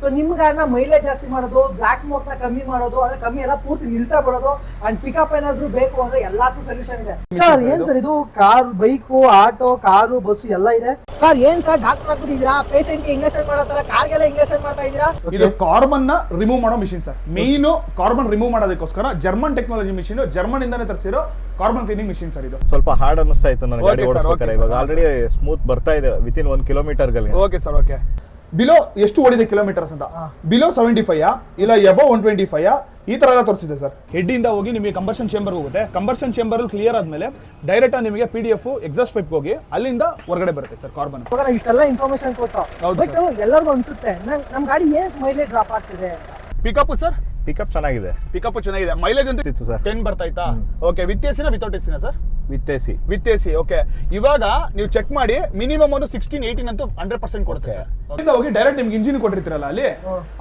So ನಿಮ್ ಗಾಡಿನ mileage ಜಾಸ್ತಿ ಮಾಡೋದು, ಬ್ಲಾಕ್ ಸ್ಮೋಕ್ ನ ಕಮ್ಮಿ ಮಾಡೋದು, ಅಂದ್ರೆ ಕಮ್ಮಿ ಎಲ್ಲ ಪೂರ್ತಿ ನಿಲ್ಸಬಿಡೋದು ಅಂಡ್ ಪಿಕಪ್ ಏನಾದ್ರು ಬೇಕು ಅಂದ್ರೆ ಎಲ್ಲಾದ್ರೂ ಸೊಲ್ಯೂಷನ್ ಇದೆ ಸರ್. ಏನ್ ಸರ್ ಇದು car, bike, auto, car, bus ಎಲ್ಲ ಇದೆ ಸರ್. ಏನ್ ಸರ್ ಡಾಕ್ಟರ್ ಆಗ್ಬಿಟ್ಟಿದ್ದೀರಾ? ಪೇಷಂಟ್ ಗೆ ಇಂಜೆಕ್ಷನ್ ಮಾಡೋ ತರ ಕಾರ್ಗೆಲ್ಲ ಇಂಜೆಕ್ಷನ್ ಮಾಡ್ತಾ ಇದೀರಾ? ಇದು ಕಾರ್ಬನ್ ನ ರಿಮೂವ್ ಮಾಡೋ machine sir. Main carbon remove ಮಾಡೋದಕ್ಕೋಸ್ಕರ ಜರ್ಮನ್ ಟೆಕ್ನಾಲಜಿ ಮಿಷಿನ್, ಜರ್ಮನ್ ಇಂದಾನೆ ತರಿಸಿರೋ ಕಾರ್ಬನ್ ಕ್ಲೀನಿಂಗ್ ಮಿಷಿನ್ ಸರ್. ಇದು ಸ್ವಲ್ಪ ಹಾರ್ಡ್ ಅನಿಸ್ತಾ ಇತ್ತು ನನಗೆ ಗಾಡಿ ಓಡಿಸಬೇಕಾದ್ರೆ. ಇವಾಗ ಆಲ್ರೆಡಿ ಸ್ಮೂತ್ ಬರ್ತಾ ಇದೆ ವಿತಿನ್ 1 ಕಿಲೋಮೀಟರ್ ಗಳಲ್ಲಿ. Okay sir, okay. ಬಿಲೋ ಎಷ್ಟು ಓಡಿದೆ ಕಿಲೋಮೀಟರ್ಸ್ ಅಂತ, ಬಿಲೋ 75 ಇಲ್ಲ ಎಬೋ 125 ಈ ತರ ಎಲ್ಲ ತೋರಿಸಿದೆ ಸರ್. ಹೆಡ್ ಇಂದ ಹೋಗಿ ನಿಮಗೆ ಕಂಬರ್ಷನ್ ಚೇಂಬರ್ ಹೋಗುತ್ತೆ. ಕಂಬರ್ಷನ್ ಚೇಂಬರ್ ಕ್ಲಿಯರ್ ಆದ್ಮೇಲೆ ಡೈರೆಕ್ಟ್ ಆಗಿ ನಿಮಗೆ PDF ಎಕ್ಸಾಸ್ಟ್ ಪೈಪ್ ಹೋಗಿ ಅಲ್ಲಿಂದ ಹೊರಗಡೆ ಬರುತ್ತೆ ಸರ್ ಕಾರ್ಬನ್. ಇಷ್ಟೆಲ್ಲ ಇನ್ಫಾರ್ಮೇಶನ್ ಕೊಟ್ಟು ಬಟ್ ಎಲ್ಲರಿಗೂ ಅನ್ಸುತ್ತೆ ನಮ್ ಗಾಡಿ ಏನ್ ಮೈಲೇಜ್ ಡ್ರಾಪ್ ಆಗ್ತಿದೆ. ಪಿಕಪ್ ಸರ್, ಪಿಕಪ್ ಚೆನ್ನಾಗಿದೆ, ಪಿಕಪ್ ಚೆನ್ನಾಗಿದೆ. ಮೈಲೇಜ್ ಅಂತ ಇತ್ತು ಸರ್ 10 ಬರ್ತಾ ಇತ್ತಾ? ಓಕೆ. ವಿತ್ ಎಸಿನ ವಿತೌಟ್ ಎಸಿನ sir? With AC. With AC. Okay. ಇವಾಗ ನೀವು ಚೆಕ್ ಮಾಡಿ ಮಿನಿಮಮ್ ಒಂದು 16-18 ಅಂತೂ 100% ಕೊಡುತ್ತೆ ಸರ್. ಅಲ್ಲಿಂದ ಹೋಗಿ ಡೈರೆಕ್ಟ್ ನಿಮ್ಗೆ ಇಂಜಿನ್ ಕೊಟ್ಟಿರ್ತೀರಲ್ಲ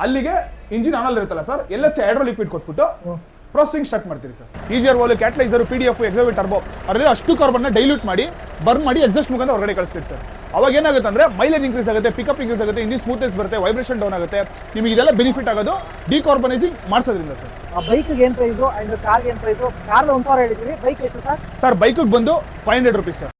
ಅಲ್ಲಿಗೆ ಇಂಜಿನ್ ಆನ್ ಇರುತ್ತಲ್ಲ ಸರ್, LHC ಹೈಡ್ರೋ ಲಿಕ್ವಿಡ್ ಕೊಟ್ಬಿಟ್ಟು ಪ್ರೊಸೆಸಿಂಗ್ ಸ್ಟಾರ್ಟ್ ಮಾಡ್ತೀರಿ ಸರ್. ಈಜಿಯರ್ ವಾಲ್, ಕ್ಯಾಟಲೈಸರ್, PDF, ಎಕ್ಸಾವಿಟ್ ಟರ್ಬೋ ಅದರಲ್ಲಿ ಅಷ್ಟು ಕಾರ್ಬನ್ನ ಡೈಲ್ಯೂಟ್ ಮಾಡಿ ಬರ್ನ್ ಮಾಡಿ ಎಕ್ಸಾಸ್ಟ್ ಮುಖಾಂತರ ಹೊರಗಡೆ ಕಳಿಸ್ತೀರಿ ಸರ್. ಅವಾಗ ಏನಾಗುತ್ತೆ ಅಂದ್ರೆ ಮೈಲೇಜ್ ಇನ್ಕ್ರೀಸ್ ಆಗುತ್ತೆ, ಪಿಕಪ್ ಇನ್ಕ್ರೀಸ್ ಆಗುತ್ತೆ, ಇಂಜಿನ್ ಸ್ಮೂತ್ನೆಸ್ ಬರುತ್ತೆ, ವೈಬ್ರೇಷನ್ ಡೌನ್ ಆಗುತ್ತೆ. ನಿಮಗೆ ಇದೆಲ್ಲ ಬೆನಿಫಿಟ್ ಆಗೋದು ಡಿಕಾರ್ಬನೈಸಿಂಗ್ ಮಾಡಿಸೋದ್ರಿಂದ ಸರ್. ಬೈಕ್ಗೆ ಏನ್ ಪ್ರೈಸ್ ಅಂಡ್ ಕಾರ್ಗೆ ಏನ್ ಪ್ರೈಸ್? ಕಾರ್ 1000 ಹೇಳಿದ್ವಿ, ಬೈಕ್ ಎಷ್ಟು ಸರ್? ಸರ್ ಬೈಕ್ಗೆ ಬಂದು 500 rupees ಸರ್.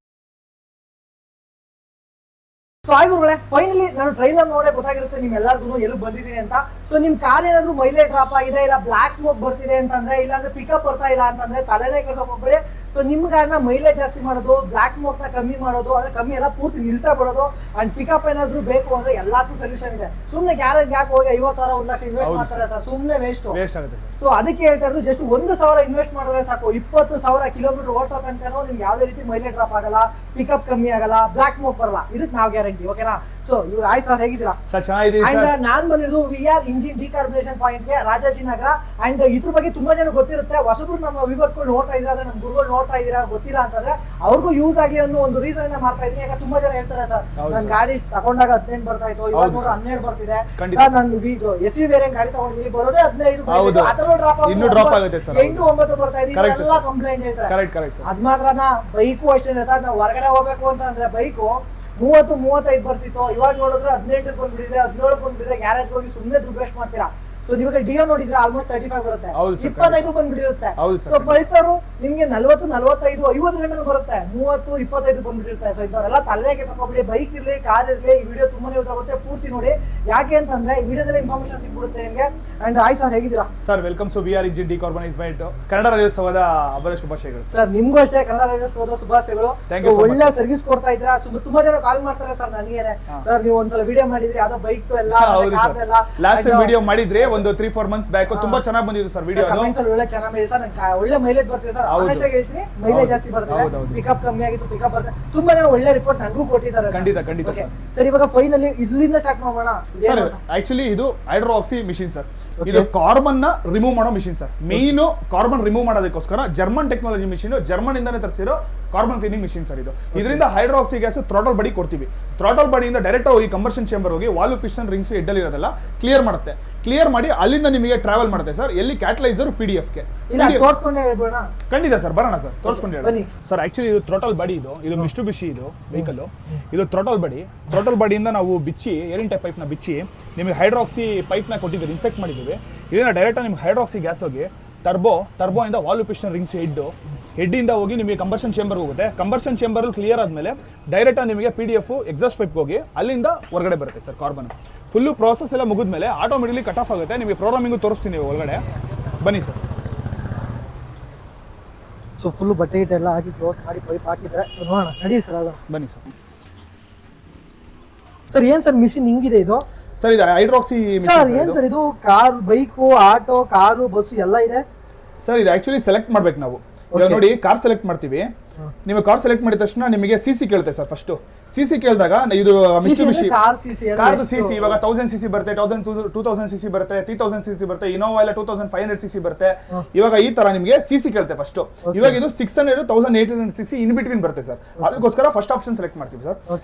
ಸೊ ಆಯ್ಗುರುಗಳೇ, ಫೈನಲಿ ನಾನು ಟ್ರೈಲರ್ ನೋಡೇ ಗೊತ್ತಾಗಿರುತ್ತೆ ನಿಮ್ಮೆಲ್ಲರಿಗೂ ಎಲ್ಲಿ ಬಂದಿದ್ದೀನಿ ಅಂತ. ಸೊ ನಿಮ್ ಕಾರ್ ಏನಾದ್ರು ಮೈಲೇಜ್ ಡ್ರಾಪ್ ಆಗಿದೆ, ಇಲ್ಲ ಬ್ಲಾಕ್ ಸ್ಮೋಕ್ ಬರ್ತಿದೆ ಅಂತಂದ್ರೆ, ಇಲ್ಲಾಂದ್ರೆ ಪಿಕಪ್ ಬರ್ತಾ ಇಲ್ಲ ಅಂತಂದ್ರೆ ತಲೆನೇ ಕೆಲ್ಸಕ್ಕೆ ಹೋಗ್ಬೇಡಿ. ಸೊ ನಿಮ್ ಗಾಡಿನ ಮೈಲೇಜ್ ಜಾಸ್ತಿ ಮಾಡೋದು, ಬ್ಲಾಕ್ ಸ್ಮೋಕ್ ನ ಕಮ್ಮಿ ಮಾಡೋದು, ಅಂದ್ರೆ ಕಮ್ಮಿ ಎಲ್ಲ ಪೂರ್ತಿ ನಿಲ್ಸಬಿಡೋದು ಅಂಡ್ ಪಿಕಪ್ ಏನಾದ್ರು ಬೇಕು ಅಂದ್ರೆ ಎಲ್ಲಾದ್ರೂ ಸೊಲ್ಯೂಷನ್ ಇದೆ. ಸುಮ್ನೆ ಗ್ಯಾರೇಜ್ ಯಾಕೆ ಹೋಗಿ 50,000 1 ಲಕ್ಷ ಇನ್ವೆಸ್ಟ್ ಮಾಡ್ತಾರೆ ಸರ್, ಸುಮ್ನೆ ವೇಸ್ಟ್ ಆಗುತ್ತೆ. ಸೊ ಅದಕ್ಕೆ ಹೇಳ್ತಾ ಇರೋದು ಜಸ್ಟ್ 1,000 ಇನ್ವೆಸ್ಟ್ ಮಾಡಿದ್ರೆ ಸಾಕು, 20,000 ಕಿಲೋಮೀಟರ್ ಓಡಿಸೋ ತನಕ ನಿಮ್ಗೆ ಯಾವುದೇ ರೀತಿ ಮೈಲೇಜ್ ಡ್ರಾಪ್ ಆಗಲ್ಲ, ಪಿಕಪ್ ಕಮ್ಮಿ ಆಗಲ್ಲ, ಬ್ಲಾಕ್ ಸ್ಮೋಕ್ ಬರಲ್ಲ. ಇದಕ್ಕೆ ನಾವು ಗ್ಯಾರಂಟಿ. ಓಕೆನಾ? ಸೊ ಇವಾಗ ಆಯ್ ಸರ್ ಹೇಗಿದ್ದೀರಾ ಸರ್? ಚೆನ್ನಾಗಿದ್ದೀವಿ ಅಂಡ್ ನಾನ್ ಬಂದಿದ್ದು VR ಇಂಜಿನ್ ಡಿಕಾರ್ಬನೇಷನ್ ಪಾಯಿಂಟ್ ಗೆ ರಾಜಾಜಿನಗರ. ಅಂಡ್ ಇದ್ರ ಬಗ್ಗೆ ತುಂಬಾ ಜನ ಗೊತ್ತಿರುತ್ತೆ, ಹೊಸಬ್ರು ನಮ್ಮ ವ್ಯೂವರ್ಸ್ಗಳು ನೋಡ್ತಾ ಇದ್ದಾರೆ, ನಮ್ಮ ಗುರುಗಳು ನೋಡ್ತಾ ಇದ್ದೀರಾ, ಗೊತ್ತಿಲ್ಲ ಅಂತಂದ್ರೆ ಅವ್ರಿಗೂ ಯೂಸ್ ಆಗಲಿ ಅನ್ನೋ ಒಂದು ರೀಸನ್ ಇಂದ ಮಾಡ್ತಾ ಇದ್ದೀನಿ. ಯಾಕಂದ್ರೆ ತುಂಬಾ ಜನ ಹೇಳ್ತಾರೆ ಸರ್ ನನ್ ಗಾಡಿ ತಗೊಂಡಾಗ 18 ಬರ್ತಾ ಇತ್ತು, ಇವಾಗ 12 ಬರ್ತಿದೆ ಸರ್. ನಾನು SUV ವೇರಿಯಂಟ್ ಗಾಡಿ ತಗೊಂಡಿದ್ದೀನಿ, ಬರೋದೇ 15, ಅದರಲ್ಲೂ ಡ್ರಾಪ್ ಆಗುತ್ತೆ ಸರ್, 8-9 ಬರ್ತಾ ಇದೆ. ಎಲ್ಲ ಕಂಪ್ಲೇಂಟ್ ಹೇಳ್ತಾರೆ. ಅದ್ ಮಾತ್ರನಾ ಬೈಕು ಅಷ್ಟೇ ಸರ್. ನಾವು ಹೊರಗಡೆ ಹೋಗ್ಬೇಕು ಅಂತಂದ್ರೆ ಬೈಕು 30-35 ಬರ್ತಿತ್ತು, ಇವಾಗ ನೋಡಿದ್ರೆ 18 ಬಂದ್ಬಿಟ್ಟಿದೆ, 17 ಬಂದ್ಬಿಟ್ಟಿದೆ. ಗ್ಯಾರೇಜ್ ಹೋಗಿ ಸುಮ್ಮನೆ ದುಡ್ಡು ವೇಸ್ಟ್ ಮಾಡ್ತೀರಾ. ಸೊ ಇವಾಗ ಡಿಯೋ ನೋಡಿದ್ರೆ ಆಲ್ಮೋಸ್ಟ್ 35 ಬರುತ್ತೆ, 25 ಬಂದ್ಬಿಟ್ಟಿರುತ್ತೆ. ಸೊ ಪಲ್ಸರ್ ನಿಮ್ಗೆ 40, 45, 50 ಗಂಟೆ ಬರುತ್ತೆ, 30, 25 ಬಂದ್ಬಿಟ್ಟಿರುತ್ತೆ. ಸೊ ಇಂಥವರೆಲ್ಲ ತಲೆ ಕೆಲ್ಸಕ್ಕೆ ಬೈಕ್ ಇರ್ಲಿ, ಕಾರ್ ಇರ್ಲಿ, ಈ ವಿಡಿಯೋ ತುಂಬಾನೇ ಯೂಸ್ ಆಗುತ್ತೆ, ಪೂರ್ತಿ ನೋಡಿ. ಯಾಕೆ ಅಂತಂದ್ರೆ ಈ ವಿಡಿಯೋದಲ್ಲಿ ಇನ್ಫಾರ್ಮೇಶನ್ ಸಿಗ್ಬಿಡುತ್ತೆ ನಿಮ್ಗೆ. ಅಂಡ್ ಆಯ್ ಸರ್ ಹೇಗಿದ್ದೀರಾ sir? Welcome to VR engine decarbonisement Kannada ರಾಜ್ಯೋತ್ಸವದ ಹಬ್ಬದ ಶುಭಾಶಯಗಳು ಸರ್. ನಿಮ್ಗೂ ಅಷ್ಟೇ ಕನ್ನಡ ರಾಜ್ಯೋತ್ಸವದ ಶುಭಾಶಯಗಳು. ಒಳ್ಳೆ ಸರ್ವಿಸ್ ಕೊಡ್ತಾ ಇದ್ದೀರಾ. ತುಂಬಾ ಜನ ಕಾಲ್ ಮಾಡ್ತಾರೆ ಸರ್ ನನಗೆ, ಸರ್ ನೀವು ಒಂದ್ಸಲ ವಿಡಿಯೋ ಮಾಡಿದ್ರಿ ಯಾವ್ದೋ ಬೈಕ್ ಎಲ್ಲ ಲಾಸ್ಟ್ ವಿಡಿಯೋ ಮಾಡಿದ್ರೆ ಒಂದು 3-4 ಮಂತ್ಸ್ ಬ್ಯಾಕ್ ತುಂಬಾ ಚೆನ್ನಾಗಿ ಬಂದಿದೆ ಸರ್ ವಿಡಿಯೋ. ಒಳ್ಳೆ ಚೆನ್ನಾಗಿದೆ ಸರ್, ಒಳ್ಳೆ ಮೈಲೇಜ್ ಬರ್ತಿದೆ ಸರ್. ಅವಶ್ಯಕ ಹೇಳ್ತೀನಿ, ಮೈಲೇಜ್ ಜಾಸ್ತಿ ಬರ್ತದೆ, ಪಿಕಪ್ ಕಮ್ಮಿ ಆಗಿತ್ತು, ಪಿಕಪ್ ಬರ್ತದೆ. ತುಂಬಾ ಜನ ಒಳ್ಳೆ ರಿಪೋರ್ಟ್ ನನಗೂ ಕೊಟ್ಟಿದ್ದಾರೆ. ಖಂಡಿತ ಸರ್ ಇವಾಗ ಫೈನಲಿ ಇಲ್ಲಿಂದ ಸ್ಟಾರ್ಟ್ ಮಾಡೋಣ ಸರ್. ಆಕ್ಚುಲಿ ಇದು ಹೈಡ್ರೋಕ್ಸಿ ಮಿಷಿನ್ ಸರ್. ಇದು ಕಾರ್ಬನ್ ನ ರಿಮೂವ್ ಮಾಡೋ machine sir. Main carbon remove ಮಾಡೋದಕ್ಕೋಸ್ಕರ ಜರ್ಮನ್ ಟೆಕ್ನಾಲಜಿ ಮಿಷಿನ್, ಜರ್ಮನ್ ಇಂದಾನೆ ತರಿಸಿರೋ ಕಾರ್ಬನ್ ಕ್ಲೀನಿಂಗ್ ಮಿಷಿನ್ ಸರ್. ಇದರಿಂದ ಹೈಡ್ರೋಕ್ಸಿ ಗ್ಯಾಸ್ ಥ್ರಾಟಲ್ ಬಾಡಿ ಕೊಡ್ತೀವಿ. ಥ್ರಾಟಲ್ ಬಾಡಿಯಿಂದ ಡೈರೆಕ್ಟ್ ಹೋಗಿ ಕಂಬರ್ಷನ್ ಚೇಂಬರ್ ಹೋಗಿ ವಾಲ್ವ್, ಪಿಸ್ಟನ್, ರಿಂಗ್ಸ್, ಹೆಡ್ ಅಲ್ಲಿ ಇರೋದೆಲ್ಲ ಕ್ಲಿಯರ್ ಮಾಡುತ್ತೆ. ಕ್ಲಿಯರ್ ಮಾಡಿ ಅಲ್ಲಿಂದ ನಿಮಗೆ ಟ್ರಾವೆಲ್ ಮಾಡುತ್ತೆ ಸರ್. ಎಲ್ಲಿ ಕ್ಯಾಟಲೈಸರ್ PDF ಗೆ. ಖಂಡಿತ ಸರ್, ಬರೋಣ ಸರ್, ತೋರಿಸ್ಕೊಂಡು ಹೇಳಿ ಸರ್. ಆಕ್ಚುಲಿ ಇದು ಥ್ರಾಟಲ್ ಬಾಡಿ, ಇದು ಮಿಸ್ಟುಬಿಷಿ ಇದು ವೆಹಿಕಲ್. ಇದು ಥ್ರಾಟಲ್ ಬಾಡಿ. ಥ್ರಾಟಲ್ ಬಾಡಿಯಿಂದ ನಾವು ಬಿಚ್ಚಿ ಏರಿನ್ ಟೈಪ್ ಪೈಪ್ ನ ಬಿಚ್ಚಿ ನಿಮಗೆ ಹೈಡ್ರಾಕ್ಸಿ ಪೈಪ್ ನ ಕೊಟ್ಟಿದ್ದೀವಿ, ಇನ್ಸೆಕ್ಟ್ ಮಾಡಿದ್ದೀವಿ. ಇದನ್ನ ಡೈರೆಕ್ಟ್ ನಿಮ್ಗೆ ಹೈಡ್ರಾಕ್ಸಿ ಗ್ಯಾಸ್ ಹೋಗಿ ಟರ್ಬೋ ಇಂದ ವಾಲ್ವ್, ಪಿಸ್ಟನ್, ರಿಂಗ್ಸ್, ಹೆಡ್ ಇಂದ ಹೋಗಿ ನಿಮಗೆ ಕಂಬರ್ಷನ್ ಚೇಂಬರ್ ಹೋಗುತ್ತೆ. ಕಂಬರ್ಷನ್ ಚೇಂಬರ್ ಕ್ಲಿಯರ್ ಆದ್ಮೇಲೆ ಡೈರೆಕ್ಟ್ ನಿಮಗೆ PDF ಎಕ್ಸಾಸ್ಟ್ ಪೈಪ್ ಹೋಗಿ ಅಲ್ಲಿಂದ ಹೊರಗಡೆ ಬರುತ್ತೆ ಸರ್ ಕಾರ್ಬನ್. ಫುಲ್ಲು ಪ್ರಾಸೆಸ್ ಎಲ್ಲ ಮುಗಿದ್ಮೇಲೆ ಆಟೋಮೆಟಿಕ್ಲಿ ಕಟ್ ಆಫ್ ಆಗುತ್ತೆ. ನಿಮಗೆ ಪ್ರೋಗ್ರಾಮಿಂಗು ತೋರಿಸ್ತೀನಿ ಒಳಗಡೆ, ಬನ್ನಿ ಸರ್. ಸೊ ಫುಲ್ ಬಟ್ಟೆ ಎಲ್ಲ ಹಾಕಿ ಕ್ಲೋಸ್ ಮಾಡಿ ಪೈಪ್ ಹಾಕಿದ್ರೆ ಸೊ ನೋಡೋಣ, ನಡಿ ಸರ್ ಅದು. ಬನ್ನಿ ಸರ್. ಸರ್ ಏನ್ ಸರ್ ಮಿಷಿನ್ ಹಿಂಗಿದೆ ಇದು? ಸರ್ ಇದು ಹೈಡ್ರಾಕ್ಸಿ ಸರ್. ಏನ್ ಸರ್ ಇದು? Car, bike, auto, car, bus ಎಲ್ಲ ಇದೆ ಸರ್. ಇದು ಆಕ್ಚುಲಿ ಸೆಲೆಕ್ಟ್ ಮಾಡ್ಬೇಕು ನಾವು. ಇವಾಗ ನೋಡಿ, ಕಾರ್ ಸೆಲೆಕ್ಟ್ ಮಾಡ್ತೀವಿ. ನೀವು ಕಾರ್ ಸೆಲೆಕ್ಟ್ ಮಾಡಿದ ತಕ್ಷಣ ನಿಮಗೆ CC ಕೇಳುತ್ತೆ ಸರ್. ಫಸ್ಟ್ CC ಕೇಳಿದಾಗ ಇದು ಮಿಟ್ಸುಬಿಷಿ ಕಾರ್ದು CC ಇವಾಗ 1000 cc ಬರುತ್ತೆ, 2000 cc ಬರುತ್ತೆ, 3000 cc ಬರುತ್ತೆ, ಇನೋವಾ ಎಲ್ಲ 2500 cc ಬರುತ್ತೆ. ಇವಾಗ ಈ ತರ ನಿಮಗೆ CC ಕೇಳುತ್ತೆ ಫಸ್ಟ್. ಇವಾಗ ಇದು 600, 1800 cc ಇನ್ ಬಿಟ್ವೀನ್ ಬರುತ್ತೆ ಸರ್. ಅದಕ್ಕೋಸ್ಕರ ಫಸ್ಟ್ ಆಪ್ಷನ್ ಸೆಲೆಕ್ಟ್ ಮಾಡ್ತೀವಿ ಸರ್.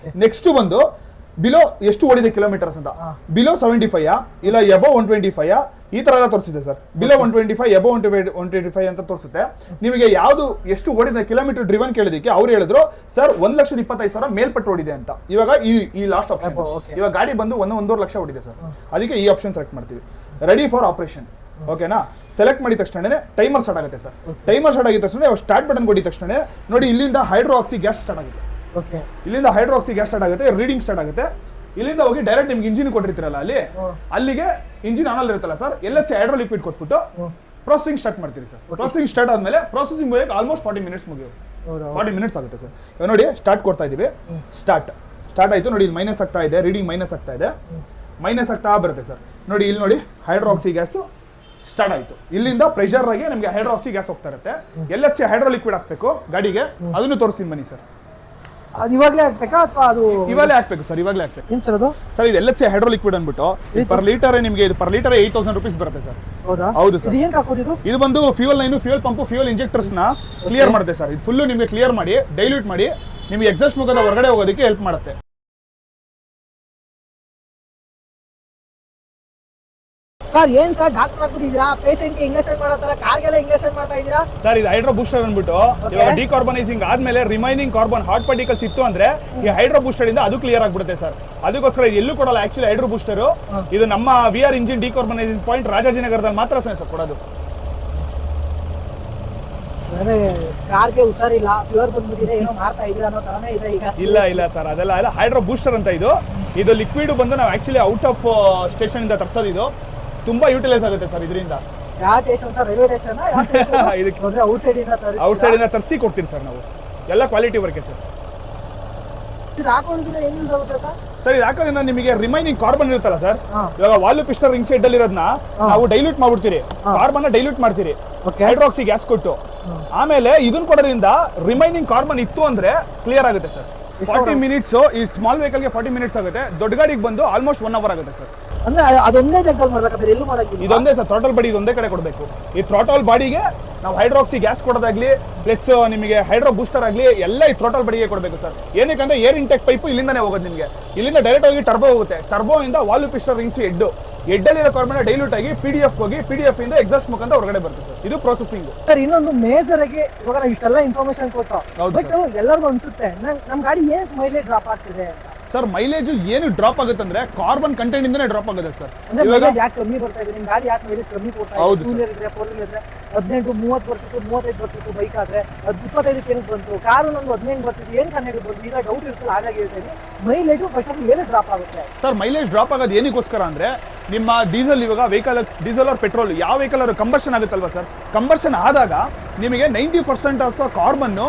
ನೆಕ್ಸ್ಟ್ ಬಂದು ಬಿಲೋ ಎಷ್ಟು ಓಡಿದೆ ಕಿಲೋಮೀಟರ್ಸ್ ಅಂತ, ಬಿಲೋ 75 ಇಲ್ಲ ಎಬೋ 125 ಈ ತರ ಎಲ್ಲ ತೋರಿಸಿದೆ ಸರ್. ಬಿಲೋ 125 ಎಬೋ 125 ಅಂತ ತೋರಿಸುತ್ತೆ. ನಿಮಗೆ ಯಾವ್ದು ಎಷ್ಟು ಓಡಿದೆ ಕಿಲೋಮೀಟರ್ ಡ್ರಿವನ್ ಕೇಳಿದಕ್ಕೆ ಅವ್ರು ಹೇಳಿದ್ರು ಸರ್ 1,25,000 ಮೇಲ್ಪಟ್ಟು ಓಡಿದೆ ಅಂತ. ಇವಾಗ ಈ ಲಾಸ್ಟ್ ಆಪ್ಷನ್, ಇವಾಗ ಗಾಡಿ ಬಂದು 1.5 ಲಕ್ಷ ಓಡಿದೆ ಸರ್, ಅದಕ್ಕೆ ಈ ಆಪ್ಷನ್ ಸೆಲೆಕ್ಟ್ ಮಾಡ್ತೀವಿ. ರೆಡಿ ಫಾರ್ ಆಪರೇಷನ್, ಓಕೆನಾ? ಸೆಲೆಕ್ಟ್ ಮಾಡಿದ ತಕ್ಷಣ ಟೈಮರ್ ಸ್ಟಾರ್ಟ್ ಆಗುತ್ತೆ ಸರ್. ಟೈಮರ್ ಸ್ಟಾರ್ಟ್ ಆಗಿದ ತಕ್ಷಣ ಸ್ಟಾರ್ಟ್ ಬಟನ್ ಕೊಟ್ಟಿದ ತಕ್ಷಣ ನೋಡಿ ಇಲ್ಲಿಂದ ಹೈಡ್ರೋಕ್ಸಿ ಗ್ಯಾಸ್ ಸ್ಟಾರ್ಟ್ ಆಗುತ್ತೆ. ಇಲ್ಲಿಂದ ಹೈಡ್ರೋಕ್ಸಿ ಗ್ಯಾಸ್ ಸ್ಟಾರ್ಟ್ ಆಗುತ್ತೆ, ರೀಡಿಂಗ್ ಸ್ಟಾರ್ಟ್ ಆಗುತ್ತೆ. ಇಲ್ಲಿಂದ ಹೋಗಿ ಡೈರೆಕ್ಟ್ ನಿಮ್ಗೆ ಇಂಜಿನ್ ಕೊಟ್ಟಿರ್ತೀರಲ್ಲ ಅಲ್ಲಿಗೆ ಇಂಜಿನ್ ಆನ್ ಇರುತ್ತಲ್ಲ ಸರ್, LHC ಹೈಡ್ರೋ ಲಿಕ್ವಿಡ್ ಕೊಟ್ಬಿಟ್ಟು ಪ್ರೊಸೆಸಿಂಗ್ ಸ್ಟಾರ್ಟ್ ಮಾಡ್ತೀರಿ ಸರ್. ಪ್ರೊಸೆಸಿಂಗ್ ಸ್ಟಾರ್ಟ್ ಆದ್ಮೇಲೆ ಪ್ರೊಸೆಸಿಂಗ್ ಮುಗಿಯೋಕೆ ಆಲ್ಮೋಸ್ಟ್ 40 ಮಿನಿಟ್ಸ್ ಮುಗಿಯೋದು. 40 ಮಿನಿಟ್ಸ್ ಆಗುತ್ತೆ ಸರ್. ಇವಾಗ ನೋಡಿ ಸ್ಟಾರ್ಟ್ ಕೊಡ್ತಾ ಇದೀವಿ. ಸ್ಟಾರ್ಟ್ ಆಯ್ತು ನೋಡಿ, ಇದು ಮೈನಸ್ ಆಗ್ತಾ ಇದೆ, ರೀಡಿಂಗ್ ಮೈನಸ್ ಆಗ್ತಾ ಇದೆ, ಮೈನಸ್ ಆಗ್ತಾ ಬರುತ್ತೆ ಸರ್. ನೋಡಿ ಇಲ್ಲಿ ನೋಡಿ ಹೈಡ್ರೋಕ್ಸಿ ಗ್ಯಾಸ್ ಸ್ಟಾರ್ಟ್ ಆಯ್ತು. ಇಲ್ಲಿಂದ ಪ್ರೆಷರ್ ಆಗಿ ನಮಗೆ ಹೈಡ್ರೋಕ್ಸಿ ಗ್ಯಾಸ್ ಹೋಗ್ತಾ ಇರುತ್ತೆ. LHC ಹೈಡ್ರೋ ಲಿಕ್ವಿಡ್ ಹಾಕ್ಬೇಕು ಗಾಡಿಗೆ, ಅದನ್ನು ತೋರಿಸ್ತೀನಿ ಬನ್ನಿ ಸರ್. ಅದು ಇವಾಗಲೇ ಹಾಕ್ಬೇಕಾ ಅಥವಾ ಅದು ಇವಾಗಲೇ ಹಾಕ್ಬೇಕು ಸರ್? ಇವಾಗಲೇ ಹಾಕ್ಬೇಕು. ಏನ್ ಸರ್ ಅದು? ಸರ್ ಇದು LHC ಹೈಡ್ರೋ ಲಿಕ್ವಿಡ್ ಅಂದ್ಬಿಟ್ಟು ಪರ್ ಲೀಟರ್ ನಿಮಗೆ ಇದು ಪರ್ ಲೀಟರ್ 8,000 rupees ಬರುತ್ತೆ ಸರ್. ಹೌದಾ? ಹೌದು ಸರ್. ಏನು ಹಾಕೋದು? ಇದು ಬಂದು fuel line, fuel pump, fuel injectors ನ ಕ್ಲಿಯರ್ ಮಾಡುತ್ತೆ ಸರ್. ಇದು ಫುಲ್ ನಿಮಗೆ ಕ್ಲಿಯರ್ ಮಾಡಿ ಡೈಲ್ಯೂಟ್ ಮಾಡಿ ನಿಮಗೆ ಎಕ್ಸಾಸ್ಟ್ ಮುಖದ ಹೊರಗಡೆ ಹೋಗೋದಕ್ಕೆ ಹೆಲ್ಪ್ ಮಾಡುತ್ತೆ. ಸರ್ ಏನ್ ಸರ್ ಡಾಕ್ಟರ್ ಆಗ್ಬಿಟ್ಟಿದ್ದೀರಾ? ಪೇಷಂಟ್ ಇಂಜೆಕ್ಷನ್ ಮಾಡೋ ತರ ಕಾರ್ಗೆಲ್ಲ ಇಂಜೆಕ್ಷನ್ ಮಾಡ್ತಾ ಇದ್ದೀರಾ ಸರ್? ಇದು ಹೈಡ್ರೋ ಬೂಸ್ಟರ್ ಅಂದ್ಬಿಟ್ಟು ಇವಾಗ ಡಿಕಾರ್ಬನೈಸಿಂಗ್ ಆದ್ಮೇಲೆ ರಿಮೈನಿಂಗ್ ಕಾರ್ಬನ್ ಹಾಟ್ ಪಾರ್ಟಿಕಲ್ಸ್ ಇತ್ತು ಅಂದ್ರೆ ಈ ಹೈಡ್ರೋ ಬೂಸ್ಟರ್ ಇಂದ ಅದು ಕ್ಲಿಯರ್ ಆಗ್ಬಿಡುತ್ತೆ ಸರ್. ಅದಕ್ಕೋಸ್ಕರ ಇದು ಎಲ್ಲೂ ಕೊಡಲ್ಲ ಆಕ್ಚುಲಿ ಹೈಡ್ರೋ ಬೂಸ್ಟರ್. ಇದು ನಮ್ಮ VR ಇಂಜಿನ್ ಡಿಕಾರ್ಬನೈಸಿಂಗ್ ಪಾಯಿಂಟ್ ರಾಜಾಜಿನಗರದಲ್ಲಿ ಮಾತ್ರ ಸರ್ ಕೊಡೋದು. ಕಾರ್ಗೆ ಹುಷಾರಿಲ್ಲ, ಫ್ಯೂರ್ ಬಂದ್ಬಿಟ್ಟಿದೆ, ಏನೋ ಮಾಡ್ತಾ ಇದ್ದೀರಾ ಅನ್ನೋ ತರನೇ ಇದೆ ಈಗ. ಇಲ್ಲ ಸರ್, ಅದೆಲ್ಲ ಹೈಡ್ರೋ ಬೂಸ್ಟರ್ ಅಂತ. ಇದು ಲಿಕ್ವಿಡ್ ಬಂದು ನಾವು ಆಕ್ಚುಲಿ ಔಟ್ ಆಫ್ ಸ್ಟೇಷನ್ ಇಂದ ತರಿಸೋದು. ಇದು ತುಂಬಾ ಯೂಟಿಲೈಸ್ ಆಗುತ್ತೆ ಸರ್ ಇದರಿಂದ. ಯಾವ station sir? Railway station? Out side ಇಂದ ತರಿಸಿ ಕೊಡ್ತೀವಿ ಸರ್ ನಾವು. ಎಲ್ಲ ಕ್ವಾಲಿಟಿ ವರ್ಕೆ ಸರ್. ಇದು ಹಾಕೊಂಡಿದ್ರೆ ಏನು ಯೂಸ್ ಆಗುತ್ತೆ ಸರ್? ಸರ್ ಇದು ಹಾಕೋದ್ರಿಂದ ನಿಮಗೆ ರಿಮೈನಿಂಗ್ ಕಾರ್ಬನ್ ಇರುತ್ತಲ್ಲ ಸರ್, ಇವಾಗ ವಾಲ್ವ್ ಪಿಸ್ಟನ್ ರಿಂಗ್ ಸೈಡ್ ಅಲ್ಲಿ ಇರೋದನ್ನ ನಾವು ಡೈಲ್ಯೂಟ್ ಮಾಡ್ಬಿಡ್ತೀರಿ, ಕಾರ್ಬನ್ ಡೈಲ್ಯೂಟ್ ಮಾಡ್ತೀರಿ ಹೈಡ್ರೋಕ್ಸಿ ಗ್ಯಾಸ್ ಕೊಟ್ಟು. ಆಮೇಲೆ ಇದನ್ನ ಕೊಡೋದ್ರಿಂದ ರಿಮೈನಿಂಗ್ ಕಾರ್ಬನ್ ಇತ್ತು ಅಂದ್ರೆ ಕ್ಲಿಯರ್ ಆಗುತ್ತೆ ಸರ್. 40 ಮಿನಿಟ್ಸ್ ಈ ಸ್ಮಾಲ್ ವೆಹಿಕಲ್ಗೆ 40 ಮಿನಿಟ್ಸ್ ಆಗುತ್ತೆ, ದೊಡ್ಡ ಗಾಡಿಗೆ ಬಂದು ಆಲ್ಮೋಸ್ಟ್ 1 hour ಆಗುತ್ತೆ ಸರ್. ಅಂದ್ರೆ ಅದೊಂದೇ ಜಾಗದಲ್ಲಿ ಮಾಡ್ಬೇಕಾದ್ರೆ ಎಲ್ಲೂ ಮಾಡಕ್ಕೆ ಇದೊಂದೇ ಸರ್, ಥ್ರಾಟಲ್ ಬಾಡಿ ಇದೊಂದೇ ಕಡೆ ಕೊಡಬೇಕು. ಈ ಥ್ರಾಟಲ್ ಬಾಡಿಗೆ ನಾವು ಹೈಡ್ರೋಕ್ಸಿ ಗ್ಯಾಸ್ ಕೊಡೋದಾಗ್ಲಿ ಪ್ಲಸ್ ನಿಮಗೆ ಹೈಡ್ರೋ ಬೂಸ್ಟರ್ ಆಗಲಿ ಎಲ್ಲ ಈ ಥ್ರಾಟಲ್ ಬಾಡಿಗೆ ಕೊಡಬೇಕು ಸರ್. ಏನಕ್ಕೆ ಏರ್ ಇಂಟೆಕ್ ಪೈಪ್ ಇಲ್ಲಿಂದಾನೇ ಹೋಗೋದು ನಿಮಗೆ. ಇಲ್ಲಿಂದ ಡೈರೆಕ್ಟ್ ಹೋಗಿ ಟರ್ಬೋ ಹೋಗುತ್ತೆ, ಟರ್ಬೋ ಇಂದ ವಾಲ್ವ್ ಪಿಸ್ಟನ್ ರಿಂಗ್ಸ್ ಎಡ್ಡಲ್ಲಿರೋ ಕಾರ್ಬನ್ ಡೈಲ್ಯೂಟ್ ಆಗಿ PDF ಹೋಗಿ PDF ಇಂದ ಎಕ್ಸಾಸ್ಟ್ ಮುಖಾಂತರ ಹೊರಗಡೆ ಬರುತ್ತೆ ಸರ್. ಇದು ಪ್ರೊಸೆಸಿಂಗ್ ಸರ್. ಇನ್ನೊಂದು ಮೇಜರ್ ಆಗಿ ಇವಾಗ ನಾವು ಇಷ್ಟೆಲ್ಲ ಇನ್ಫಾರ್ಮೇಶನ್ ಕೊಟ್ಟು ಬಟ್ ಎಲ್ಲರಿಗೂ ಅನ್ಸುತ್ತೆ ನಮ್ ಗಾಡಿ ಏನ್ ಮೈಲೇಜ್ ಡ್ರಾಪ್ ಆಗ್ತಿದೆ ಸರ್. ಮೈಲೇಜ್ ಏನು ಡ್ರಾಪ್ ಆಗುತ್ತೆ ಅಂದ್ರೆ ಕಾರ್ಬನ್ ಕಂಟೆಂಟ್ ಇಂದನೇ ಡ್ರಾಪ್ ಆಗುತ್ತೆ ಸರ್. ಮೈಲೇಜ್ ಯಾಕೆ ಕಮ್ಮಿ ಬರ್ತಾ ಇದೆ ನಿಮ್ ಗಾಡಿ? ಯಾಕೆ ಮೈಲೇಜ್ ಕಮ್ಮಿ ಕೊಡ್ತಾ ಇದೆ? 2 ವೀಲರ್ ಇದ್ರೆ 4 ವೀಲರ್ ಇದ್ರೆ 18 30 ಬರ್ತಿತ್ತು, 35 ಬರ್ತಿತ್ತು ಬೈಕ್ ಆದ್ರೆ, ಅದು 25 ಏನಕ್ಕೆ ಬಂತು? ಕಾರು ನಂದು 15 ಬರ್ತಿತ್ತು, ಏನ್ ಕನ್ನಡ ಬಂತು? ಈಗ ಡೌಟ್ ಇರ್ತಲ್ಲ, ಹಾಗಾಗಿ ಹೇಳ್ತೇನೆ ಮೈಲೇಜ್ ಫಸ್ಟ್ ಏನು ಡ್ರಾಪ್ ಆಗುತ್ತೆ ಸರ್? ಮೈಲೇಜ್ ಡ್ರಾಪ್ ಆಗೋದು ಏನಕ್ಕೋಸ್ಕರ ಅಂದ್ರೆ ನಿಮ್ಮ ಡೀಸೆಲ್, ಇವಾಗ ವೆಹಿಕಲ್ ಡೀಸೆಲ್ ಆರ್ ಪೆಟ್ರೋಲ್ ಯಾವ ವೆಹಿಕಲ್ ಅವರು ಕಂಬರ್ಷನ್ ಆಗುತ್ತಲ್ವಾ ಸರ್, ಕಂಬರ್ಷನ್ ಆದಾಗ ನಿಮಗೆ 90% ಆಫ್ ಕಾರ್ಬನ್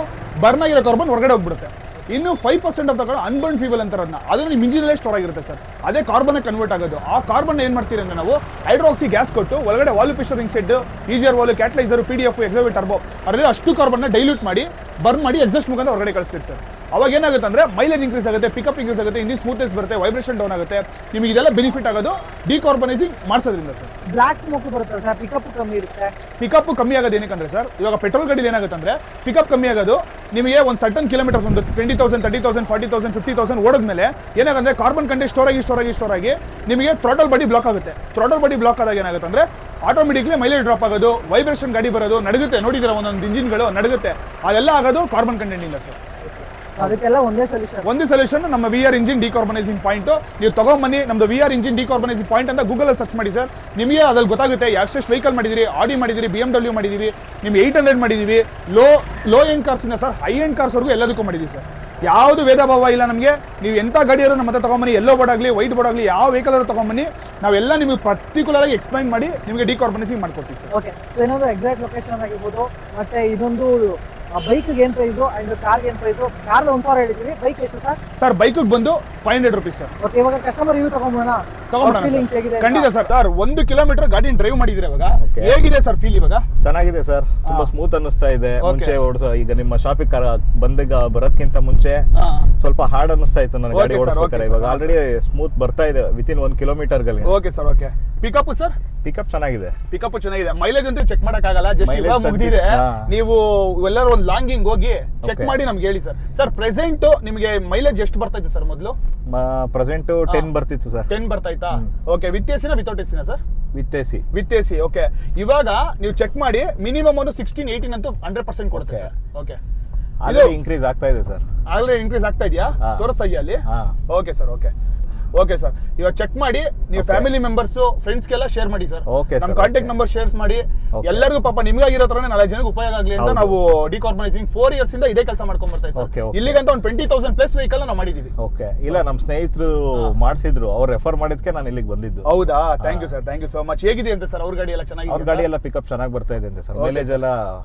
ಬರ್ನ್ ಆಗಿರೋ ಕಾರ್ಬನ್ ಹೊರಗಡೆ ಹೋಗ್ಬಿಡುತ್ತೆ. ಇನ್ನು 5% ಆಫ್ ತಗೊಂಡು ಅನ್ಬರ್ನ್ ಫ್ಯೂಯಲ್ ಅಂತಾರೆ ಅದನ್ನ ನಿಮ್ಮ ಇಂಜಿನಲ್ಲೇ ಸ್ಟೋರ್ ಆಗಿರುತ್ತೆ ಸರ್. ಅದೇ ಕಾರ್ಬನ್ ಕನ್ವರ್ಟ್ ಆಗೋದು. ಆ ಕಾರ್ಬನ್ ಏನ್ ಮಾಡ್ತೀರಿ ಅಂದ್ರೆ ನಾವು ಹೈಡ್ರೋಕ್ಸಿ ಗ್ಯಾಸ್ ಕೊಟ್ಟು ಒಳಗಡೆ ವಾಲ್ವ್ ಪಿಸ್ಟನ್ ರಿಂಗ್ ಸೆಡ್, ಈಜಿಯರ್ ವಾಲ್ವ್, ಕ್ಯಾಟಲೈಸರ್, PDF, ಎಕ್ಸಾವಿ ಟರ್ಬೋ ಅದರಲ್ಲಿ ಅಷ್ಟು ಕಾರ್ಬನ್ ಡೈಲ್ಯೂಟ್ ಮಾಡಿ ಬರ್ನ್ ಮಾಡಿ ಎಕ್ಸಾಸ್ಟ್ ಮುಖಾಂತರ ಹೊರಗಡೆ ಕಳಿಸ್ತೀರಿ ಸರ್. ಅವಾಗ ಏನಾಗುತ್ತೆ ಅಂದ್ರೆ ಮೈಲೇಜ್ ಇನ್ಕ್ರೀಸ್ ಆಗುತ್ತೆ, ಪಿಕಪ್ ಇನ್ಕ್ರೀಸ್ ಆಗುತ್ತೆ, ಇಂಜಿನ್ ಸ್ಮೂತ್ನೆಸ್ ಬರುತ್ತೆ, ವೈಬ್ರೇಷನ್ ಡೌನ್ ಆಗುತ್ತೆ. ನಿಮಗೆ ಇದೆಲ್ಲ ಬೆನಿಫಿಟ್ ಆಗೋದು ಡಿಕಾರ್ಬನೈಸಿಂಗ್ ಮಾಡಿಸೋದ್ರಿಂದ ಸರ್. ಬ್ಲಾಕ್ ಸ್ಮೋಕ್ ಬರುತ್ತೆ ಸರ್, ಪಿಕಪ್ ಕಮ್ಮಿ ಇರುತ್ತೆ. ಪಿಕಪ್ ಕಮ್ಮಿ ಆಗೋದು ಏನಕ್ಕಂದ್ರೆ ಸರ್, ಇವಾಗ ಪೆಟ್ರೋಲ್ ಗಾಡಿಲಿ ಏನಾಗುತ್ತೆ ಅಂದ್ರೆ ಪಿಕಪ್ ಕಮ್ಮಿ ಆಗೋದು ನಿಮಗೆ ಒಂದು ಸರ್ಟನ್ ಕಿಲೋಮೀಟರ್ಸ್ ಒಂದು 20,000 30,000 40,000 50,000 ಓಡೋದ್ಮೇಲೆ ಏನಾಗುತ್ತೆ ಕಾರ್ಬನ್ ಕಂಟೆಂಟ್ ಸ್ಟೋರ್ ಆಗಿ ನಿಮಗೆ ಥ್ರಾಟಲ್ ಬಾಡಿ ಬ್ಲಾಕ್ ಆಗುತ್ತೆ. ಥ್ರಾಟಲ್ ಬಾಡಿ ಬ್ಲಾಕ್ ಆದಾಗ ಏನಾಗುತ್ತೆ ಅಂದ್ರೆ ಆಟೋಮೆಟಿಕ್ಲಿ ಮೈಲೇಜ್ ಡ್ರಾಪ್ ಆಗೋದು, ವೈಬ್ರೇಷನ್ ಗಾಡಿ ಬರೋದು, ನಡುಗುತ್ತೆ. ನೋಡಿದ್ರೆ ಒಂದೊಂದು ಇಂಜಿನ್ಗಳು ನಡುಗುತ್ತೆ, ಅದೆಲ್ಲ ಆಗೋದು ಕಾರ್ಬನ್ ಕಂಟೆಂಟ್ ಇಂದ ಸರ್. ಅದಕ್ಕೆಲ್ಲ ಒಂದೇ ಸೊಲ್ಯೂಷನ್ ನಮ್ಮ VR ಇಂಜಿನ್ ಡಿಕಾರ್ಬನೈಸಿಂಗ್ ಪಾಯಿಂಟ್. ನೀವು ತಗೊಂಬನ್ನಿ ನಮ್ದು VR ಇಂಜಿನ್ ಡಿಕಾರ್ಬನೈಸಿಂಗ್ ಪಾಯಿಂಟ್ ಅಂತ ಗೂಗಲ್ ಅಲ್ಲಿ ಸರ್ಚ್ ಮಾಡಿ ಸರ್. ನಿಮಗೆ ಅದ್ರಲ್ಲಿ ಗೊತ್ತಾಗುತ್ತೆ ಎಷ್ಟೆಷ್ಟು ವೆಹಿಕಲ್ ಮಾಡಿದಿರಿ. ಆಡಿ ಮಾಡಿದಿರಿ, BMW ಮಾಡಿದೀವಿ, ನಿಮ್ಗೆ 800 ಮಾಡಿದೀವಿ, ಲೋ ಎಂಡ್ ಕಾರ್ಸ್ ಇಂದ ಸರ್ ಹೈ ಎಂಡ್ ಕಾರ್ಸ್ ವರೆಗೂ ಎಲ್ಲದಕ್ಕೂ ಮಾಡಿದೀವಿ ಸರ್. ಯಾವುದು ಭೇದ ಭಾವ ಇಲ್ಲ ನಮಗೆ. ನೀವು ಎಂಥ ಗಾಡಿಯಾರು ನಮ್ಮ ಹತ್ರ ತಗೊಂಬನ್ನಿ, ಎಲ್ಲೋ ಬೋರ್ಡ್ ಆಗಲಿ ವೈಟ್ ಬೋರ್ಡ್ ಆಗಲಿ ಯಾವ ವೆಹಿಕಲ್ ಅವರು ತಗೊಂಬನ್ನಿ, ನಾವೆಲ್ಲ ನಿಮಗೆ ಪರ್ಟಿಕ್ಯುಲರ್ ಆಗಿ ಎಕ್ಸ್ಪ್ಲೈನ್ ಮಾಡಿ ನಿಮಗೆ ಡಿಕಾರ್ಬನೈಸಿಂಗ್ ಮಾಡ್ಕೊಡ್ತೀವಿ ಸರ್. ಓಕೆ, ಸೊ ಏನಾದ್ರು ಎಕ್ಸಾಕ್ಟ್ ಲೊಕೇಶನ್ ಆಗಿರ್ಬೋದು, ಮತ್ತೆ ಇದೊಂದು ಬೈಕ್ ಏನ್ ಪ್ರೈಸ್ ಅಂಡ್ ಕಾರ್ ಏನ್ ಪ್ರೈಸ್? ಕಾರ್ 1,000 ಹೇಳಿದ್ವಿ, ಬೈಕ್ ಎಷ್ಟು ಸರ್? ಸರ್ ಬೈಕ್ ಬಂದು 500 rupees ಸರ್. ಓಕೆ, ಇವಾಗ ಕಸ್ಟಮರ್ ರಿವ್ಯೂ ತಗೊಂಬೋಣ. ಖಂಡಿತ ಸರ್. 1 ಕಿಲೋಮೀಟರ್ ಗಾಡಿ ಡ್ರೈವ್ ಮಾಡಿದ್ರೆ ಇವಾಗ ಹೇಗಿದೆ ಸರ್ ಫೀಲ್? ಇವಾಗ ಚೆನ್ನಾಗಿದೆ ಸರ್, ತುಂಬಾ ಸ್ಮೂತ್ ಅನ್ನಿಸ್ತಾ ಇದೆ. ಮುಂಚೆ ಓಡಿಸೋ ಈಗ ನಿಮ್ಮ ಶಾಪಿಗೆ ಬಂದಾಗ ಬರೋದಕ್ಕಿಂತ ಮುಂಚೆ ಸ್ವಲ್ಪ ಹಾರ್ಡ್ ಅನ್ನಿಸ್ತಾ ಇತ್ತು ನನ್ನ ಗಾಡಿ ಓಡಿಸ್ಬೇಕಾದ್ರೆ. ಇವಾಗ ಆಲ್ರೆಡಿ ಸ್ಮೂತ್ ಬರ್ತಾ ಇದೆ ವಿತಿನ್ 1 ಕಿಲೋಮೀಟರ್ ಗಳಿಗೆ. Okay sir, okay. Pickup sir pickup ಚೆನ್ನಾಗಿದೆ. ಪಿಕಪ್ ಚೆನ್ನಾಗಿದೆ. ಮೈಲೇಜ್ ಅಂತೂ ಚೆಕ್ ಮಾಡಕ್ಕಾಗಲ್ಲ, ಜಸ್ಟ್ Mileage ಇವಾಗ ಮುಗ್ದಿದೆ. ಹಾ. ನೀವು ಎಲ್ಲರೂ ಒಂದು ಲಾಂಗಿಂಗ್ ಹೋಗಿ ಚೆಕ್ Okay. ಮಾಡಿ ನಮ್ಗೆ ಹೇಳಿ ಸರ್. ಸರ್ ಪ್ರೆಸೆಂಟ್ ನಿಮಗೆ ಮೈಲೇಜ್ ಎಷ್ಟು ಬರ್ತಾ ಇತ್ತು ಸರ್ ಮೊದಲು? ಪ್ರೆಸೆಂಟ್ 10 ಬರ್ತಿತ್ತು ಸರ್. 10 ಬರ್ತಾ ಇತ್ತಾ? ಓಕೆ, ವಿತ್ ಎಸಿನ ವಿತೌಟ್ ಎಸಿನ sir? With AC. With AC. Okay, ಇವಾಗ ನೀವು ಚೆಕ್ ಮಾಡಿ ಮಿನಿಮಮ್ ಒಂದು 16-18 ಅಂತೂ 100% ಕೊಡುತ್ತೆ Okay. Sir. Okay, already increase ಆಗ್ತಾ ಇದೆ ಸರ್. ಆಲ್ರೆಡಿ ಇನ್ಕ್ರೀಸ್ ಆಗ್ತಾ ಇದೆಯಾ? ಹಾ. ತೋರಿಸ್ತಾ ಇದೆಯಾ ಅಲ್ಲಿ? ಹಾ. Okay sir. Okay okay sir, ಇವಾಗ ಚೆಕ್ ಮಾಡಿ ನೀವು Okay. ಫ್ಯಾಮಿಲಿ ಮೆಂಬರ್ಸ್ ಫ್ರೆಂಡ್ಸ್ಗೆಲ್ಲ ಶೇರ್ ಮಾಡಿ ಸರ್. Okay, ನಮ್ಮ sir. Contact Okay. Number share ಮಾಡಿ. Okay. ಎಲ್ಲರಿಗೂ ಪಾಪ ನಿಮ್ಗಾಗಿರೋ ತರನೇ 4 ಜನಕ್ಕೆ ಉಪಯೋಗ ಆಗಲಿ ಅಂತ ಹೌದು. ನಾವು ಡಿಕಾರ್ಬನೈಸಿಂಗ್ 4 years ಇಂದ ಇದೇ ಕೆಲಸ ಮಾಡ್ಕೊಂಡ್ ಬರ್ತಾ ಇದ್ದೀವಿ Okay, ಸರ್. okay. ಇಲ್ಲಿಗಂತ ಒಂದು 20,000 ಪ್ಲಸ್ ವೆಹಿಕಲ್ ನಾವು ಮಾಡಿದೀವಿ. ಓಕೆ, ಇಲ್ಲ ನಮ್ಮ ಸ್ನೇಹಿತರು ಮಾಡಿಸಿದ್ರು, ಅವ್ರು ರೆಫರ್ ಮಾಡಿದ್ಕೆ ನಾನು ಇಲ್ಲಿಗೆ ಬಂದಿದ್ದು. ಹೌದಾ? Thank you sir, thank you so much. ಹೇಗಿದೆ ಅಂತ ಸರ್ ಅವ್ರ ಗಾಡಿ ಎಲ್ಲ ಅವ್ರ ಚೆನ್ನಾಗಿದೆ? ಗಾಡಿ ಎಲ್ಲ ಪಿಕಪ್ ಚೆನ್ನಾಗಿ ಬರ್ತಾ ಇದೆ ಅಂತೆ ಸರ್. Okay. ಮೈಲೇಜ್ ಎಲ್ಲ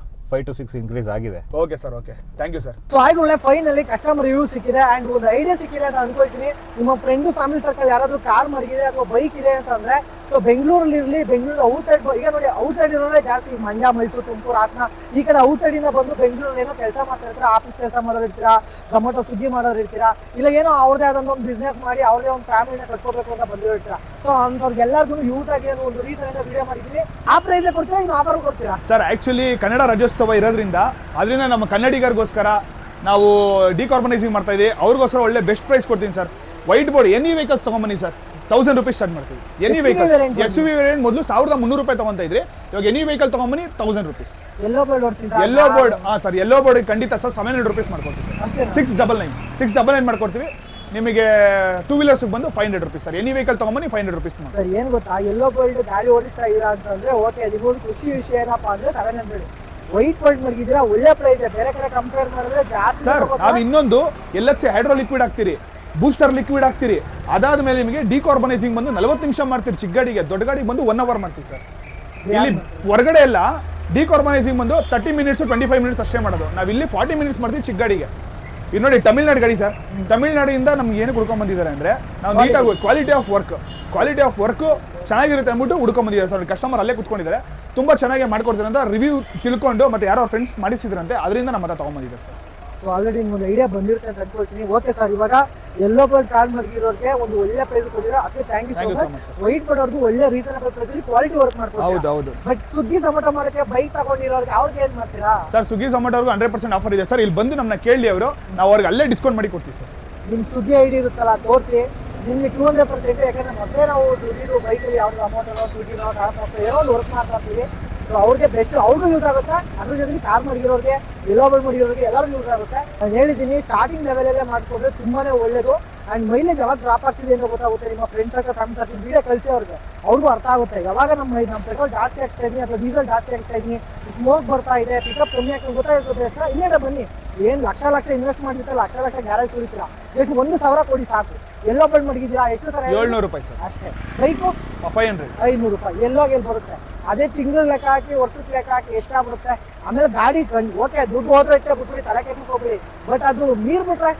5 to 6 ಇನ್ಕ್ರೀಸ್ ಆಗಿದೆ. Okay sir. Okay, thank you sir. So ಆಯ್ತು, ಫೈನಲಿ ಕಸ್ಟಮರ್ ರಿವ್ಯೂ ಸಿಕ್ಕಿದೆ ಅಂಡ್ ಒಂದು ಐಡಿಯಾ ಸಿಕ್ಕಿದೆ ಅಂತ ಅನ್ಕೊಳ್ತೀನಿ. ನಿಮ್ಮ ಫ್ರೆಂಡ್ ಫ್ಯಾಮಿಲಿ ಸರ್ಕಲ್ ಯಾರಾದ್ರೂ ಕಾರ್ ಮಾಡಿದ್ರೆ ಅಥವಾ ಬೈಕ್ ಇದೆ ಅಂತಂದ್ರೆ, ಸೊ ಬೆಂಗಳೂರಲ್ಲಿ ಇರಲಿ, ಬೆಂಗಳೂರು ಔಟ್ ಸೈಡ್, ಈಗ ನೋಡಿ ಔಟ್ ಸೈಡ್ ಇರೋದೇ ಜಾಸ್ತಿ, ಮಂಡ್ಯ, ಮೈಸೂರು, ತುಮಕೂರು, ಹಾಸನ, ಈ ಕಡೆ ಔಟ್ ಸೈಡ್ ಇಂದ ಬಂದು ಬೆಂಗಳೂರಲ್ಲಿ ಏನೋ ಕೆಲಸ ಮಾಡ್ತಾ ಇರ್ತೀರಾ, ಆಫೀಸ್ ಕೆಲಸ ಮಾಡೋರು ಇರ್ತೀರಾ, ಝೊಮ್ಯಾಟೊ, ಸ್ವಿಗ್ಗಿ ಮಾಡೋರು ಇರ್ತೀರಾ, ಇಲ್ಲ ಏನೋ ಅವ್ರದೇ ಆದಂತ ಒಂದು ಬಿಸ್ನೆಸ್ ಮಾಡಿ ಅವ್ರದೇ ಒಂದು ಫ್ಯಾಮಿಲಿನ ಕಟ್ಕೋಬೇಕು ಅಂತ ಬಂದಿರ್ತೀರಾ. ಸೊ ಅಂಥವ್ರಿಗೆಲ್ಲರಿಗೂ ಯೂಸ್ ಆಗಿ ಅನ್ನೋ ಒಂದು ರೀಸನ್ ಇಂದ ವಿಡಿಯೋ ಮಾಡಿದ್ದೀನಿ. ಆ ಪ್ರೈಸ್ ಕೊಡ್ತೀರಾ, ಇನ್ನು ಆಫರ್ ಕೊಡ್ತೀರಾ ಸರ್? ಆಕ್ಚುಲಿ ಕನ್ನಡ ರಾಜ್ಯೋತ್ಸವ ಇರೋದ್ರಿಂದ, ಅದರಿಂದ ನಮ್ಮ ಕನ್ನಡಿಗರಿಗೋಸ್ಕರ ನಾವು ಡಿಕಾರ್ಬನೈಸಿಂಗ್ ಮಾಡ್ತಾ ಇದೀವಿ. ಅವ್ರಿಗೋಸ್ಕರ ಒಳ್ಳೆ ಬೆಸ್ಟ್ ಪ್ರೈಸ್ ಕೊಡ್ತೀನಿ sir. White board any vehicles ತಗೊಂಬನ್ನಿ ಸರ್, 1000 rupees ಸ್ಟಾರ್ಟ್ ಮಾಡ್ತೀವಿ. ಎನಿ ವೆಹಿಕಲ್ SUV ವೇರಿಯಂಟ್ ಮೊದಲು 1300 ರೂಪಾಯಿ ತಗೊಂತ ಇದ್ರಿ, ಇವಾಗ ಎನಿ ವೆಹಿಕಲ್ ತಗೊಂಬನ್ನಿ 1000 rupees. ಎಲ್ಲೋ ಬೋರ್ಡ್ ನೋಡ್ತೀನಿ. ಎಲ್ಲೋ ಬೋರ್ಡ್, ಹಾಂ ಸರ್, ಎಲ್ಲೋ ಬೋರ್ಡ್ ಖಂಡಿತ ಸರ್ 700 rupees ಮಾಡ್ಕೊಡ್ತೀವಿ ಸರ್. ಅಷ್ಟೇನಾ? 699 ಮಾಡ್ಕೊಡ್ತೀವಿ ನಿಮಗೆ. 2 wheelers ಬಂದು 500 rupees ಸರ್. ಎನಿ ವೆಹಿಕಲ್ ತಗೊಂಬನ್ನಿ 500 rupees ಮಾಡಿ. ಸರ್ ಏನ್ ಗೊತ್ತಾ, ಎಲ್ಲೋ ಗೋಲ್ಡ್ ಗಾಡಿ ಓಡಿಸ್ತಾ ಇದೀರಾ ಅಂತಂದ್ರೆ ಓಕೆ, ನಿಮ್ಗೊಂದು ಖುಷಿ ವಿಷಯ ಏನಪ್ಪಾ ಅಂದ್ರೆ 700. ವೈಟ್ ಗೋಲ್ಡ್ ಮಡಗಿದ್ದೀರಾ, ಒಳ್ಳೆ ಪ್ರೈಸ್. ಬೇರೆ ಕಡೆ ಕಂಪೇರ್ ಮಾಡಿದ್ರೆ ಜಾಸ್ತಿ ಸರ್ ನಾವು ಇನ್ನೊಂದು LHC ಹೈಡ್ರೋ ಲಿಕ್ವಿಡ್ ಹಾಕ್ತೀರಿ, ಬೂಸ್ಟರ್ ಲಿಕ್ವಿಡ್ ಹಾಕ್ತೀರಿ. ಅದಾದ್ಮೇಲೆ ನಿಮಗೆ ಡಿಕಾರ್ಬನೈಸಿಂಗ್ ಬಂದು 40 ನಿಮಿಷ ಮಾಡ್ತೀರಿ. ಚಿಕ್ಕ ಗಾಡಿಗೆ, ದೊಡ್ಡ ಗಾಡಿಗೆ ಬಂದು 1 hour ಮಾಡ್ತೀವಿ ಸರ್. ಇಲ್ಲಿ ಹೊರಗಡೆ ಎಲ್ಲ ಡಿಕಾರ್ಬನೈಸಿಂಗ್ ಬಂದು 30 minutes 25 minutes ಅಷ್ಟೇ ಮಾಡೋದು. ನಾವು ಇಲ್ಲಿ 40 minutes ಮಾಡ್ತೀವಿ ಚಿಕ್ಕ ಗಾಡಿಗೆ. ಇದು ನೋಡಿ ತಮಿಳ್ನಾಡು ಗಾಡಿ ಸರ್. ತಮಿಳ್ನಾಡಿಂದ ನಮ್ಗೆ ಏನು ಹುಡ್ಕೊಂಡ್ ಬಂದಿದ್ದಾರೆ ಅಂದ್ರೆ, ನಾವು ನೀಟಾಗಿ ಕ್ವಾಲಿಟಿ ಆಫ್ ವರ್ಕ್ ಚೆನ್ನಾಗಿರುತ್ತೆ ಅಂದ್ಬಿಟ್ಟು ಹುಡ್ಕೊಂಡ್ ಬಂದಿದ್ದಾರೆ ಸರ್. ಕಸ್ಟಮರ್ ಅಲ್ಲೇ ಕುತ್ಕೊಂಡಿದ್ದಾರೆ, ತುಂಬಾ ಚೆನ್ನಾಗಿ ಮಾಡ್ಕೊಡ್ತಾರೆ ಅಂತ ರಿವ್ಯೂ ತಿಳ್ಕೊಂಡು ಮತ್ತೆ ಯಾರೋ ಫ್ರೆಂಡ್ಸ್ ಮಾಡಿಸಿದ್ರಂತೆ, ಅದರಿಂದ ನಮ್ಮ ಹತ್ರ ತಗೊಂಡ್ಬಂದಿದ್ದಾರೆ ಸರ್. ಸೊ ಆಲ್ರೆಡಿ ನಿಮ್ಗೆ ಐಡಿಯಾ ಬಂದಿರುತ್ತೆ ಅಂತ ಅನ್ಕೊಳ್ತೀನಿ. ಓಕೆ ಸರ್, ಇವಾಗ ಎಲ್ಲೋ ಗೋಲ್ಡ್ ಕಾರ್ ಮಡಗಿರೋರಿಗೆ ಒಂದು ಒಳ್ಳೆ ಪ್ರೈಸ್ ಕೊಟ್ಟಿದ್ರೆ ಅದಕ್ಕೆ thank you so much. White board ಒಳ್ಳೆ ರೀಸನಬಲ್ ಪ್ರೈಸ್ ಅಲ್ಲಿ ಕ್ವಾಲಿಟಿ ವರ್ಕ್ ಮಾಡ್ಕೊಡ್ತೀರಾ. ಹೌದು. ಬಟ್ ಸುಗ್ಗಿ ಝೊಮ್ಯಾಟೊ ಮಾಡಕ್ಕೆ ಬೈಕ್ ತಗೊಂಡಿರೋರಿಗೆ ಅವ್ರಿಗೆ ಏನ್ ಮಾಡ್ತೀರಾ ಸರ್? ಸ್ವಿಗ್ಗಿ ಝೊಮ್ಯಾಟೋರ್ಗೂ 100% ಆಫರ್ ಇದೆ ಸರ್. ಇಲ್ಲಿ ಬಂದು ನಮ್ಮನ್ನ ಕೇಳಿ ಅವರು, ನಾವು ಅವ್ರಿಗೆ ಅಲ್ಲೇ ಡಿಸ್ಕೌಂಟ್ ಮಾಡಿ ಕೊಡ್ತೀವಿ ಸರ್. ನಿಮ್ ಸುಗ್ಗಿ ಐಡಿ ಇರುತ್ತಲ್ಲ ತೋರಿಸಿ, ನಿಮ್ಗೆ 200%. ಯಾಕಂದ್ರೆ ಮೊದಲೇ ನಾವು ದುಡ್ಡಿದ್ದು ಬೈಕಲ್ಲಿ ಯಾವ್ದು ಅಮೌಂಟೋ ಸ್ವಿಗ್ಗಿನೋ ಏನೋ ಒಂದು ವರ್ಕ್ ಮಾಡ್ತಾ ಇರ್ತೀವಿ. ಸೊ ಅವ್ರಿಗೆ ಬೆಸ್ಟ್, ಅವ್ರಿಗೂ ಯೂಸ್ ಆಗುತ್ತೆ, ಅದ್ರ ಜೊತೆಗೆ ಕಾರ್ ಮಡಗಿರೋರಿಗೆ, ಎಲ್ಲೋ ಬೋರ್ಡ್ ಮಡಗಿರೋರಿಗೆ ಎಲ್ಲರಿಗೂ ಯೂಸ್ ಆಗುತ್ತೆ. ನಾನು ಹೇಳಿದ್ದೀನಿ, ಸ್ಟಾರ್ಟಿಂಗ್ ಲೆವೆಲಲ್ಲೇ ಮಾಡಿಕೊಂಡ್ರೆ ತುಂಬಾನೇ ಒಳ್ಳೇದು. ಅಂಡ್ ಮೈಲೇಜ್ ಯಾವಾಗ ಡ್ರಾಪ್ ಆಗ್ತಿದೆ ಅಂತ ಗೊತ್ತಾಗುತ್ತೆ. ನಿಮ್ಮ ಫ್ರೆಂಡ್ಸ್ ಹತ್ರ ಫ್ಯಾಮಿಲಿ ಸರ್ಕಲ್ ವಿಡಿಯೋ ಕಳಿಸಿ ಅವ್ರಿಗೂ ಅರ್ಥ ಆಗುತ್ತೆ. ಯಾವಾಗ ನಮ್ಮ ಪೆಟ್ರೋಲ್ ಜಾಸ್ತಿ ಆಗ್ತಾ ಇದೀನಿ ಅಥವಾ ಡೀಸೆಲ್ ಜಾಸ್ತಿ ಆಗ್ತಾ ಇದೀನಿ, ಸ್ಮೋಕ್ ಬರ್ತಾ ಇದೆ, ಪಿಕಪ್ ಕಮ್ಮಿ ಆಗ್ತದೆ ಗೊತ್ತಾಗುತ್ತೆ ಅಷ್ಟೇ. ಇನ್ನೇಟ ಬನ್ನಿ, ಏನು ಲಕ್ಷ ಇನ್ವೆಸ್ಟ್ ಮಾಡಿರ್ತಾರೆ, ಲಕ್ಷ ಗ್ಯಾರೇಜ್ ಸುರಿತೀರಾ, ಎಷ್ಟು 1,000 ಕೊಡಿ ಸಾಕು. ಎಲ್ಲೋ ಬೋರ್ಡ್ ಮಡಗಿದ್ದೀರಾ, ಎಷ್ಟು ಸರ್? 700 ರೂಪಾಯಿ ಸರ್ ಅಷ್ಟೇ. ಬೈಕು 500 500 ರೂಪಾಯಿ. ಎಲ್ಲೋಗಿ ಎಲ್ಲಿ ಬರುತ್ತೆ? ಅದೇ ತಿಂಗಳು ಲೆಕ್ಕ ಹಾಕಿ, ವರ್ಷಕ್ಕೆ ಲೆಕ್ಕ ಹಾಕಿ ಎಷ್ಟಾಗ್ಬಿಡುತ್ತೆ. ಆಮೇಲೆ ಗಾಡಿ ಓಕೆ, ದುಡ್ಡು ಹೋದ್ರೈತೆ ಬಿಟ್ಬಿಡಿ, ತಲೆ ಕೆಲ್ಸಕ್ಕೆ ಹೋಗ್ಬಿಡಿ. ಬಟ್ ಅದು ನೀರು ಬಿಟ್ರೆ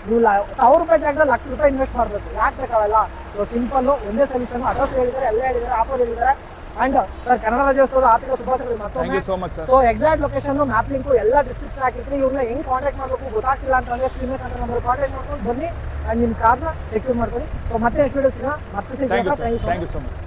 ನೀವು 1000 ರೂಪಾಯಿ ಜಾಗದಲ್ಲಿ ₹1,00,000 ಇನ್ವೆಸ್ಟ್ ಮಾಡಬೇಕು. ಯಾಕೆ ಬೇಕಾವೆಲ್ಲ? ಸೊ ಸಿಂಪಲ್, ಒಂದೇ ಸೊಲ್ಯೂಷನ್. ಅಡ್ರೆಸ್ ಹೇಳಿದ್ದಾರೆ, ಎಲ್ಲ ಹೇಳಿದ್ದಾರೆ, ಆಫರ್ ಹೇಳಿದ್ದಾರೆ. ಅಂಡ್ ಸರ್, ಕನ್ನಡ ರಾಜ್ಯೋತ್ಸವದ ಆರ್ಥಿಕ ಶುಭಾಶಯಗಳು thank you so much sir. So exact location, map link ಎಲ್ಲ ಡಿಸ್ಕ್ರಿಪ್ಷನ್ ಹಾಕಿರ್ತೀನಿ. ಇವ್ರನ್ನ ಹೆಂಗ್ ಕಾಂಟ್ಯಾಕ್ಟ್ ಮಾಡಬೇಕು ಗೊತ್ತಾಗ್ತಿಲ್ಲ ಅಂತಂದ್ರೆ ಸ್ಕ್ರೀನ್ ಮೇಲೆ ನಂಬರ್ ಕಾಂಟ್ಯಾಕ್ಟ್ ಮಾಡ್ಕೊಂಡು ಬನ್ನಿ ಅಂಡ್ ನಿಮ್ಮ ಕಾರ್ನ ಸೆಕ್ಯೂರ್ ಮಾಡ್ಕೊಳ್ಳಿ. ಸೊ ಮತ್ತೆ ನೆಕ್ಸ್ಟ್ ವಿಡಿಯೋ ಸಿಗೋಣ, ಮತ್ತೆ ಸಿಗೋಣ. Thank you so much.